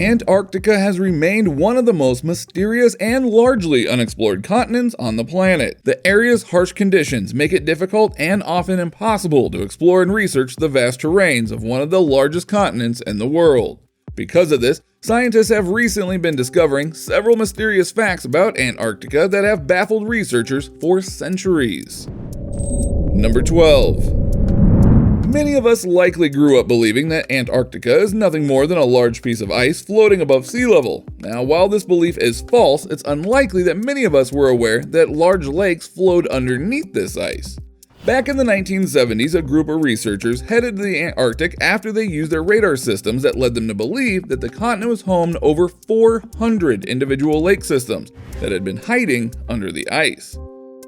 Antarctica has remained one of the most mysterious and largely unexplored continents on the planet. The area's harsh conditions make it difficult and often impossible to explore and research the vast terrains of one of the largest continents in the world. Because of this, scientists have recently been discovering several mysterious facts about Antarctica that have baffled researchers for centuries. Number 12. Many of us likely grew up believing that Antarctica is nothing more than a large piece of ice floating above sea level. Now, while this belief is false, it's unlikely that many of us were aware that large lakes flowed underneath this ice. Back in the 1970s, a group of researchers headed to the Antarctic after they used their radar systems that led them to believe that the continent was home to over 400 individual lake systems that had been hiding under the ice.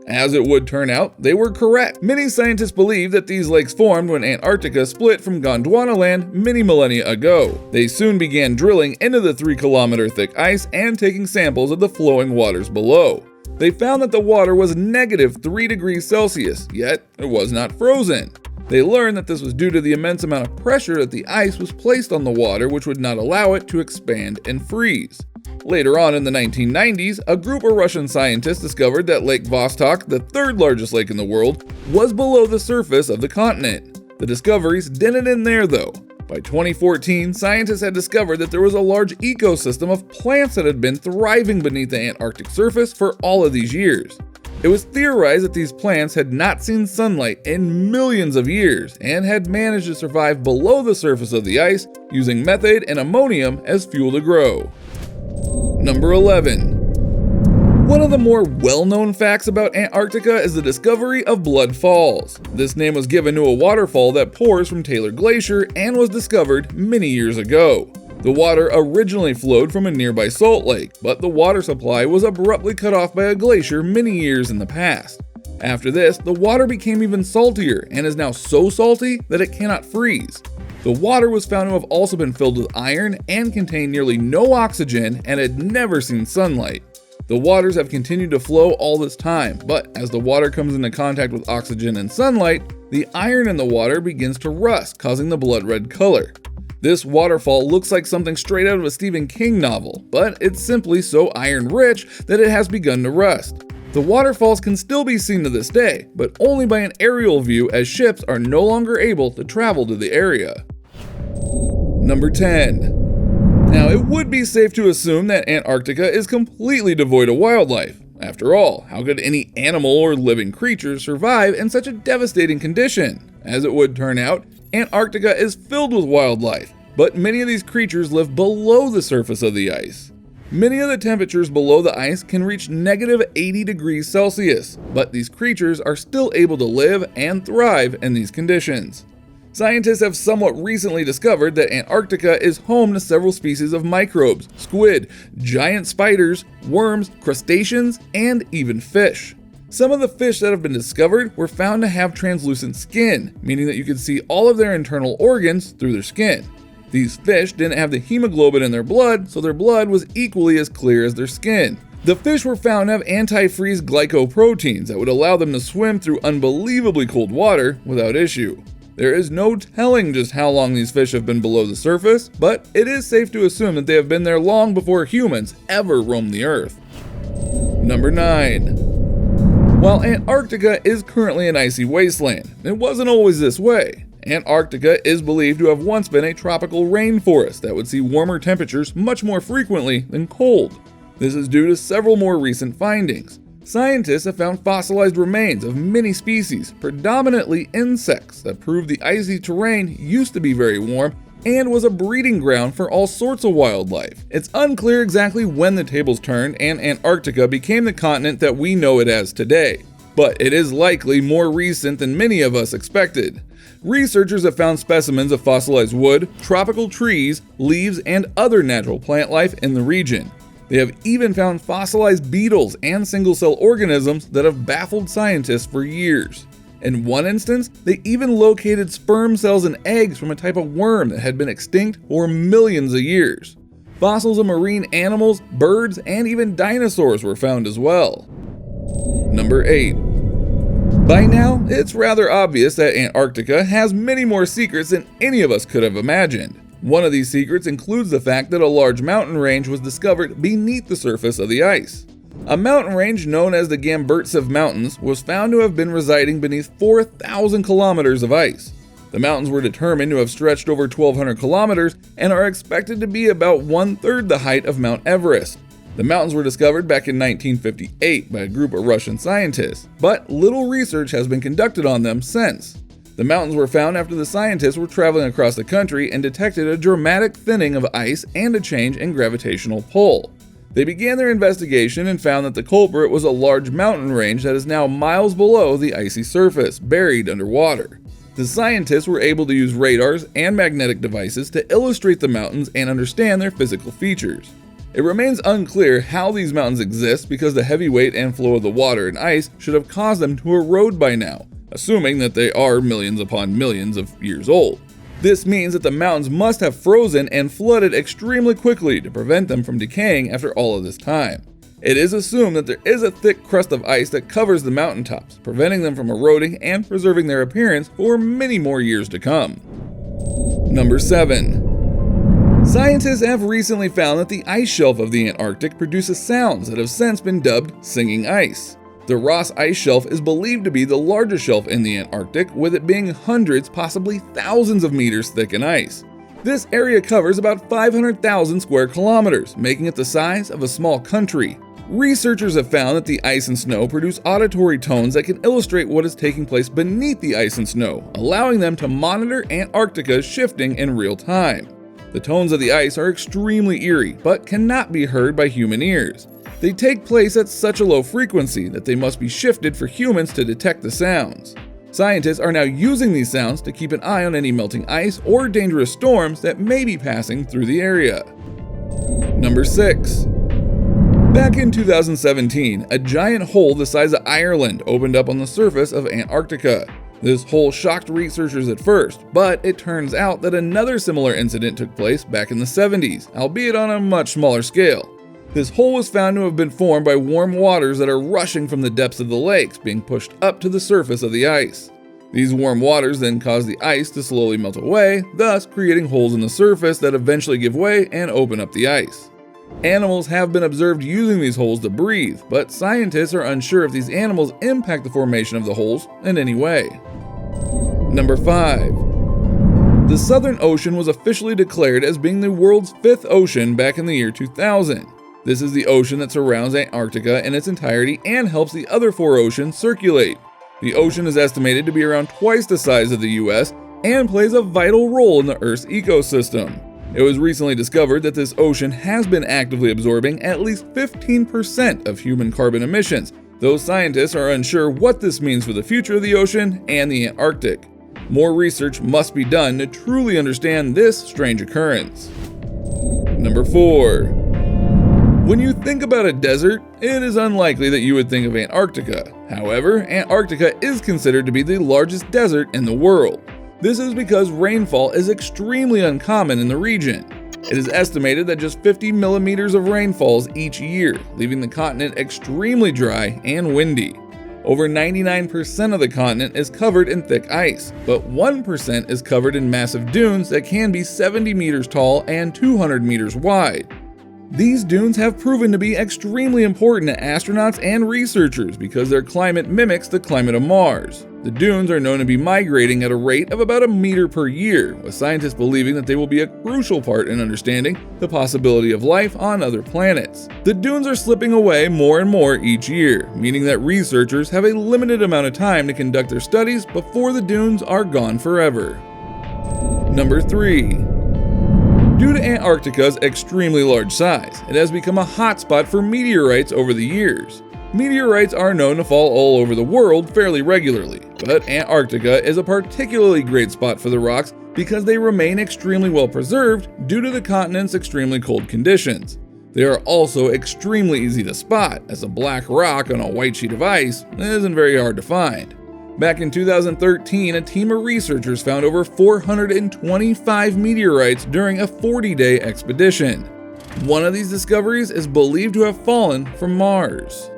As it would turn out, they were correct. Many scientists believe that these lakes formed when Antarctica split from Gondwanaland many millennia ago. They soon began drilling into the 3-kilometer thick ice and taking samples of the flowing waters below. They found that the water was negative 3 degrees Celsius, yet it was not frozen. They learned that this was due to the immense amount of pressure that the ice was placed on the water, which would not allow it to expand and freeze. Later on in the 1990s, a group of Russian scientists discovered that Lake Vostok, the third largest lake in the world, was below the surface of the continent. The discoveries didn't end there though. By 2014, scientists had discovered that there was a large ecosystem of plants that had been thriving beneath the Antarctic surface for all of these years. It was theorized that these plants had not seen sunlight in millions of years and had managed to survive below the surface of the ice using methane and ammonium as fuel to grow. Number 11. One of the more well-known facts about Antarctica is the discovery of Blood Falls. This name was given to a waterfall that pours from Taylor Glacier and was discovered many years ago. The water originally flowed from a nearby salt lake, but the water supply was abruptly cut off by a glacier many years in the past. After this, the water became even saltier and is now so salty that it cannot freeze. The water was found to have also been filled with iron and contained nearly no oxygen and had never seen sunlight. The waters have continued to flow all this time, but as the water comes into contact with oxygen and sunlight, the iron in the water begins to rust, causing the blood red color. This waterfall looks like something straight out of a Stephen King novel, but it's simply so iron-rich that it has begun to rust. The waterfalls can still be seen to this day, but only by an aerial view as ships are no longer able to travel to the area. Number 10. Now, it would be safe to assume that Antarctica is completely devoid of wildlife. After all, how could any animal or living creature survive in such a devastating condition? As it would turn out, Antarctica is filled with wildlife, but many of these creatures live below the surface of the ice. Many of the temperatures below the ice can reach negative 80 degrees Celsius, but these creatures are still able to live and thrive in these conditions. Scientists have somewhat recently discovered that Antarctica is home to several species of microbes, squid, giant spiders, worms, crustaceans, and even fish. Some of the fish that have been discovered were found to have translucent skin, meaning that you could see all of their internal organs through their skin. These fish didn't have the hemoglobin in their blood, so their blood was equally as clear as their skin. The fish were found to have antifreeze glycoproteins that would allow them to swim through unbelievably cold water without issue. There is no telling just how long these fish have been below the surface, but it is safe to assume that they have been there long before humans ever roamed the Earth. Number 9. While Antarctica is currently an icy wasteland, it wasn't always this way. Antarctica is believed to have once been a tropical rainforest that would see warmer temperatures much more frequently than cold. This is due to several more recent findings. Scientists have found fossilized remains of many species, predominantly insects, that prove the icy terrain used to be very warm and was a breeding ground for all sorts of wildlife. It's unclear exactly when the tables turned and Antarctica became the continent that we know it as today, but it is likely more recent than many of us expected. Researchers have found specimens of fossilized wood, tropical trees, leaves, and other natural plant life in the region. They have even found fossilized beetles and single-cell organisms that have baffled scientists for years. In one instance, they even located sperm cells and eggs from a type of worm that had been extinct for millions of years. Fossils of marine animals, birds, and even dinosaurs were found as well. Number 8. By now, it's rather obvious that Antarctica has many more secrets than any of us could have imagined. One of these secrets includes the fact that a large mountain range was discovered beneath the surface of the ice. A mountain range known as the Gamburtsev Mountains was found to have been residing beneath 4,000 kilometers of ice. The mountains were determined to have stretched over 1,200 kilometers and are expected to be about 1/3 the height of Mount Everest. The mountains were discovered back in 1958 by a group of Russian scientists, but little research has been conducted on them since. The mountains were found after the scientists were traveling across the country and detected a dramatic thinning of ice and a change in gravitational pull. They began their investigation and found that the culprit was a large mountain range that is now miles below the icy surface, buried underwater. The scientists were able to use radars and magnetic devices to illustrate the mountains and understand their physical features. It remains unclear how these mountains exist because the heavy weight and flow of the water and ice should have caused them to erode by now, assuming that they are millions upon millions of years old. This means that the mountains must have frozen and flooded extremely quickly to prevent them from decaying after all of this time. It is assumed that there is a thick crust of ice that covers the mountaintops, preventing them from eroding and preserving their appearance for many more years to come. Number 7. Scientists have recently found that the ice shelf of the Antarctic produces sounds that have since been dubbed singing ice. The Ross Ice Shelf is believed to be the largest shelf in the Antarctic, with it being hundreds, possibly thousands of meters thick in ice. This area covers about 500,000 square kilometers, making it the size of a small country. Researchers have found that the ice and snow produce auditory tones that can illustrate what is taking place beneath the ice and snow, allowing them to monitor Antarctica's shifting in real time. The tones of the ice are extremely eerie, but cannot be heard by human ears. They take place at such a low frequency that they must be shifted for humans to detect the sounds. Scientists are now using these sounds to keep an eye on any melting ice or dangerous storms that may be passing through the area. Number 6. Back in 2017, a giant hole the size of Ireland opened up on the surface of Antarctica. This hole shocked researchers at first, but it turns out that another similar incident took place back in the 70s, albeit on a much smaller scale. This hole was found to have been formed by warm waters that are rushing from the depths of the lakes, being pushed up to the surface of the ice. These warm waters then cause the ice to slowly melt away, thus creating holes in the surface that eventually give way and open up the ice. Animals have been observed using these holes to breathe, but scientists are unsure if these animals impact the formation of the holes in any way. Number 5. The Southern Ocean was officially declared as being the world's 5th ocean back in the year 2000. This is the ocean that surrounds Antarctica in its entirety and helps the other 4 oceans circulate. The ocean is estimated to be around twice the size of the US and plays a vital role in the Earth's ecosystem. It was recently discovered that this ocean has been actively absorbing at least 15% of human carbon emissions, though scientists are unsure what this means for the future of the ocean and the Antarctic. More research must be done to truly understand this strange occurrence. Number 4. When you think about a desert, it is unlikely that you would think of Antarctica. However, Antarctica is considered to be the largest desert in the world. This is because rainfall is extremely uncommon in the region. It is estimated that just 50 millimeters of rain falls each year, leaving the continent extremely dry and windy. Over 99% of the continent is covered in thick ice, but 1% is covered in massive dunes that can be 70 meters tall and 200 meters wide. These dunes have proven to be extremely important to astronauts and researchers because their climate mimics the climate of Mars. The dunes are known to be migrating at a rate of about a meter per year, with scientists believing that they will be a crucial part in understanding the possibility of life on other planets. The dunes are slipping away more and more each year, meaning that researchers have a limited amount of time to conduct their studies before the dunes are gone forever. Number 3. Due to Antarctica's extremely large size, it has become a hotspot for meteorites over the years. Meteorites are known to fall all over the world fairly regularly, but Antarctica is a particularly great spot for the rocks because they remain extremely well preserved due to the continent's extremely cold conditions. They are also extremely easy to spot, as a black rock on a white sheet of ice isn't very hard to find. Back in 2013, a team of researchers found over 425 meteorites during a 40-day expedition. One of these discoveries is believed to have fallen from Mars.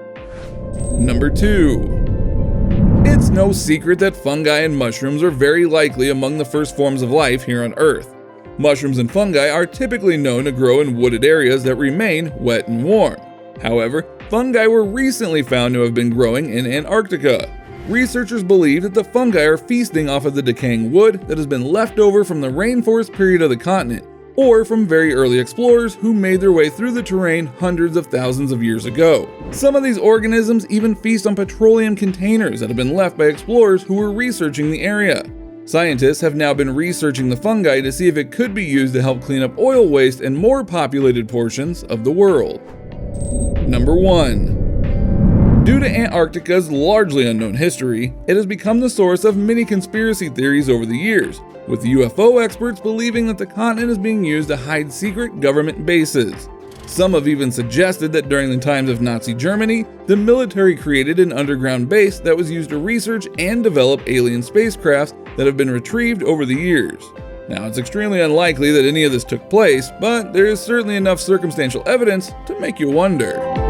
Number 2. It's no secret that fungi and mushrooms are very likely among the first forms of life here on Earth. Mushrooms and fungi are typically known to grow in wooded areas that remain wet and warm. However, fungi were recently found to have been growing in Antarctica. Researchers believe that the fungi are feasting off of the decaying wood that has been left over from the rainforest period of the continent, or from very early explorers who made their way through the terrain hundreds of thousands of years ago. Some of these organisms even feast on petroleum containers that have been left by explorers who were researching the area. Scientists have now been researching the fungi to see if it could be used to help clean up oil waste in more populated portions of the world. Number 1. Due to Antarctica's largely unknown history, it has become the source of many conspiracy theories over the years, with UFO experts believing that the continent is being used to hide secret government bases. Some have even suggested that during the times of Nazi Germany, the military created an underground base that was used to research and develop alien spacecrafts that have been retrieved over the years. Now, it's extremely unlikely that any of this took place, but there is certainly enough circumstantial evidence to make you wonder.